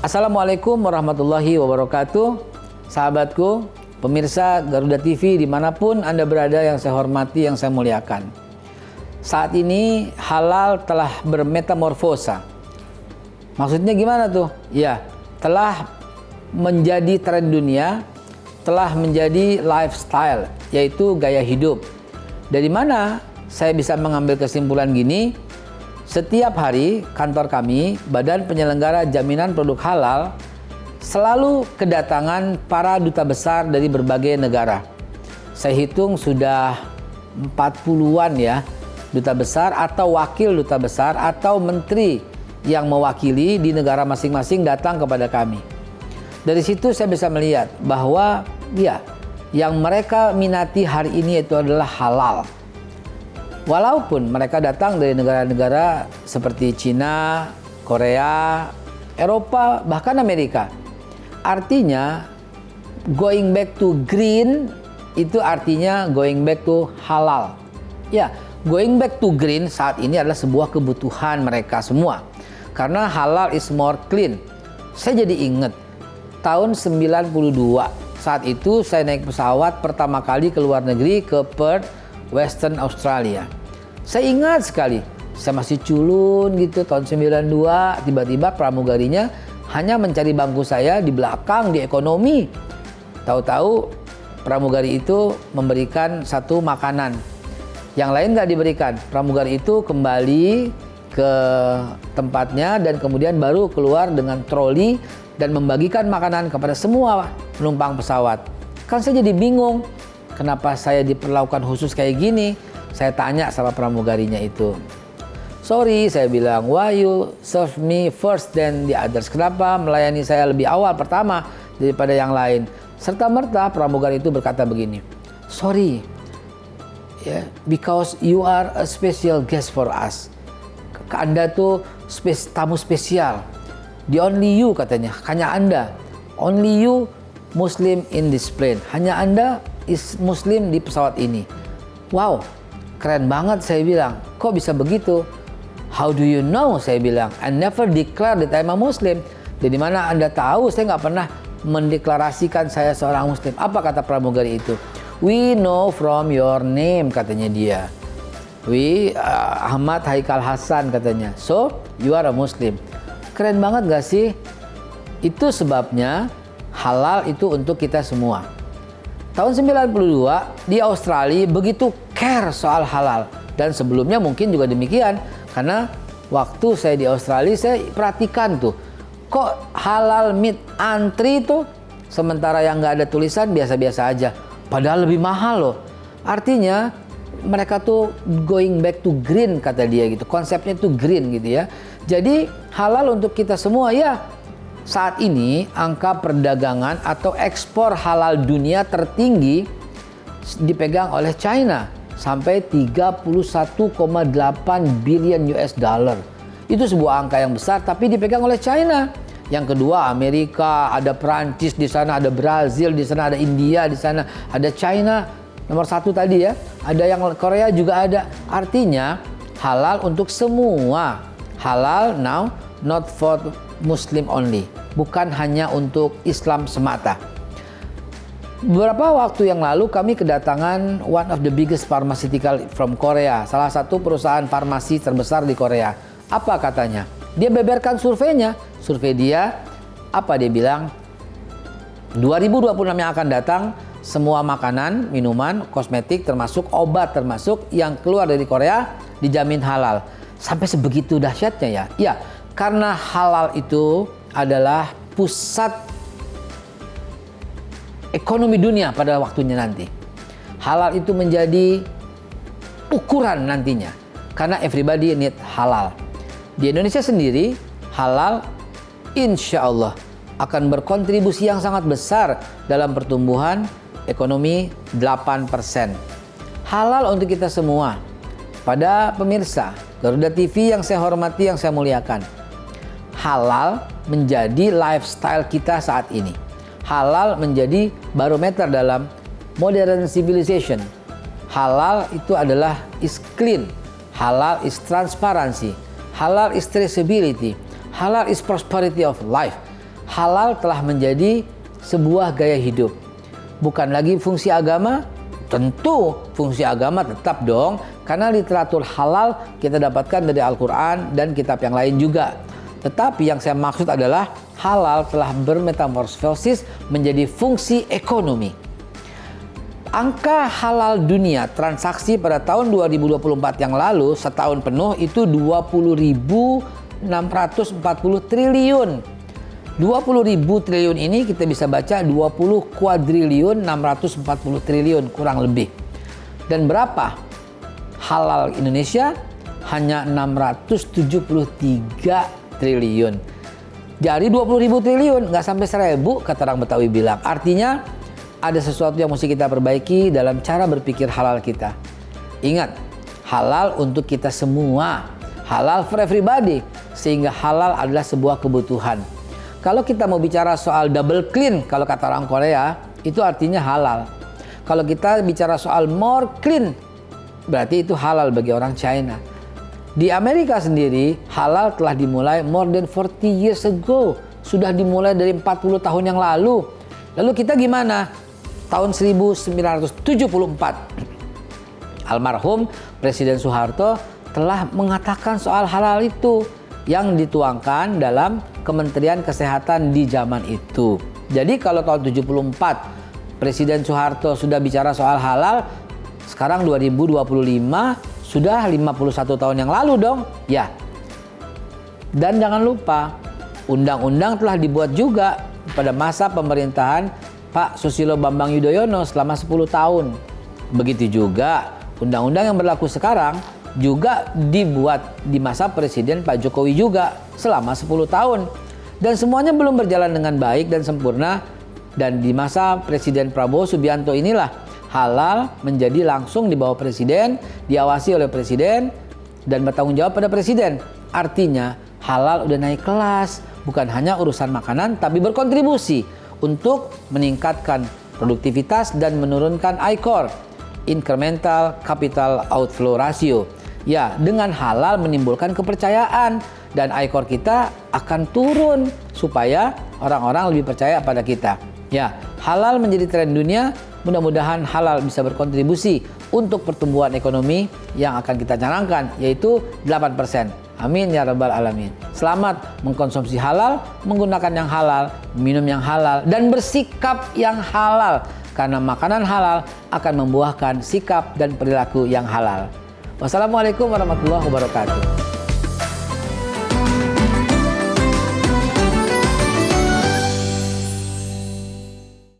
Assalamualaikum warahmatullahi wabarakatuh. Sahabatku, pemirsa Garuda TV dimanapun Anda berada yang saya hormati, yang saya muliakan. Saat ini halal telah bermetamorfosa. Maksudnya gimana tuh? Ya, telah menjadi tren dunia, telah menjadi lifestyle, yaitu gaya hidup. Dari mana saya bisa mengambil kesimpulan gini? Setiap hari kantor kami, Badan Penyelenggara Jaminan Produk Halal, selalu kedatangan para duta besar dari berbagai negara. Saya hitung sudah 40-an ya, duta besar atau wakil duta besar atau menteri yang mewakili di negara masing-masing datang kepada kami. Dari situ saya bisa melihat bahwa ya, yang mereka minati hari ini itu adalah halal. Walaupun mereka datang dari negara-negara seperti Cina, Korea, Eropa, bahkan Amerika. Artinya, going back to green itu artinya going back to halal. Ya, going back to green saat ini adalah sebuah kebutuhan mereka semua. Karena halal is more clean. Saya jadi ingat, tahun 92, saat itu saya naik pesawat pertama kali ke luar negeri ke Perth, Western Australia. Saya ingat sekali, saya masih culun gitu tahun 92, tiba-tiba pramugarinya hanya mencari bangku saya di belakang di ekonomi. Tahu-tahu pramugari itu memberikan satu makanan. Yang lain nggak diberikan. Pramugari itu kembali ke tempatnya dan kemudian baru keluar dengan troli dan membagikan makanan kepada semua penumpang pesawat. Kan saya jadi bingung, kenapa saya diperlakukan khusus kayak gini? Saya tanya sama pramugarinya itu. Sorry, saya bilang, why you serve me first than the others? Kenapa melayani saya lebih awal pertama daripada yang lain? Serta-merta pramugari itu berkata begini, sorry, yeah, because you are a special guest for us. Anda tuh tamu spesial. The only you katanya, hanya Anda. Only you Muslim in this plane. Hanya Anda is Muslim di pesawat ini. Wow, keren banget saya bilang. Kok bisa begitu? How do you know? Saya bilang. I never declare that I'm a Muslim. Dari mana Anda tahu? Saya nggak pernah mendeklarasikan saya seorang Muslim. Apa kata pramugari itu? We know from your name, katanya dia. Ahmad Haikal Hasan katanya. So, you are a Muslim. Keren banget gak sih? Itu sebabnya halal itu untuk kita semua. Tahun 92 di Australia begitu care soal halal. Dan sebelumnya mungkin juga demikian. Karena waktu saya di Australia saya perhatikan tuh. Kok halal meat antri tuh. Sementara yang gak ada tulisan biasa-biasa aja. Padahal lebih mahal loh. Artinya mereka tuh going back to green kata dia gitu. Konsepnya tuh green gitu ya. Jadi halal untuk kita semua ya. Saat ini angka perdagangan atau ekspor halal dunia tertinggi dipegang oleh China sampai 31,8 billion US dollar. Itu sebuah angka yang besar tapi dipegang oleh China. Yang kedua Amerika, ada Perancis di sana, ada Brazil di sana, ada India di sana, ada China nomor 1 tadi ya. Ada yang Korea juga ada. Artinya halal untuk semua. Halal now not for Muslim only. Bukan hanya untuk Islam semata. Beberapa waktu yang lalu kami kedatangan one of the biggest pharmaceutical from Korea. Salah satu perusahaan farmasi terbesar di Korea. Apa katanya? Dia beberkan surveinya. Survei dia, apa dia bilang? 2026 yang akan datang, semua makanan, minuman, kosmetik, termasuk obat, termasuk yang keluar dari Korea, dijamin halal. Sampai sebegitu dahsyatnya ya. Ya, karena halal itu adalah pusat ekonomi dunia pada waktunya nanti. Halal itu menjadi ukuran nantinya. Karena everybody need halal. Di Indonesia sendiri, halal insya Allah akan berkontribusi yang sangat besar dalam pertumbuhan ekonomi 8%. Halal untuk kita semua. Pada pemirsa Garuda TV yang saya hormati, yang saya muliakan. Halal menjadi lifestyle kita saat ini. Halal menjadi barometer dalam modern civilization. Halal itu adalah is clean. Halal is transparansi. Halal is traceability. Halal is prosperity of life. halal telah menjadi sebuah gaya hidup. Bukan lagi fungsi agama. Tentu fungsi agama tetap dong, karena literatur halal kita dapatkan dari Al-Quran dan kitab yang lain juga. Tetapi yang saya maksud adalah halal telah bermetamorfosis menjadi fungsi ekonomi. Angka halal dunia transaksi pada tahun 2024 yang lalu setahun penuh itu 20.640 triliun. 20.000 triliun ini kita bisa baca 20 kuadriliun 640 triliun kurang lebih. Dan berapa halal Indonesia? Hanya 673 triliun. Dari 20.000 triliun nggak sampai 1.000 kata orang Betawi bilang. Artinya ada sesuatu yang mesti kita perbaiki dalam cara berpikir halal kita. Ingat, halal untuk kita semua. Halal for everybody. Sehingga halal adalah sebuah kebutuhan. Kalau kita mau bicara soal double clean, kalau kata orang Korea, itu artinya halal. Kalau kita bicara soal more clean, berarti itu halal bagi orang China. Di Amerika sendiri, halal telah dimulai more than 40 years ago. Sudah dimulai dari 40 tahun yang lalu. Lalu kita gimana? Tahun 1974, almarhum Presiden Soeharto telah mengatakan soal halal itu yang dituangkan dalam Kementerian Kesehatan di zaman itu. Jadi kalau tahun 74 Presiden Soeharto sudah bicara soal halal, sekarang 2025 sudah 51 tahun yang lalu dong. Ya. Dan jangan lupa, undang-undang telah dibuat juga pada masa pemerintahan Pak Susilo Bambang Yudhoyono selama 10 tahun. Begitu juga undang-undang yang berlaku sekarang juga dibuat di masa Presiden Pak Jokowi juga selama 10 tahun. Dan semuanya belum berjalan dengan baik dan sempurna. Dan di masa Presiden Prabowo Subianto inilah halal menjadi langsung di bawah Presiden, diawasi oleh Presiden, dan bertanggung jawab pada Presiden. Artinya halal udah naik kelas, bukan hanya urusan makanan, tapi berkontribusi untuk meningkatkan produktivitas dan menurunkan ICOR, Incremental Capital Outflow Ratio. Ya, dengan halal menimbulkan kepercayaan dan ICOR kita akan turun supaya orang-orang lebih percaya pada kita. Ya, halal menjadi tren dunia. Mudah-mudahan halal bisa berkontribusi untuk pertumbuhan ekonomi yang akan kita canangkan, yaitu 8%. Amin ya rabbal alamin. Selamat mengkonsumsi halal, menggunakan yang halal, minum yang halal, dan bersikap yang halal. Karena makanan halal akan membuahkan sikap dan perilaku yang halal. Wassalamualaikum warahmatullahi wabarakatuh.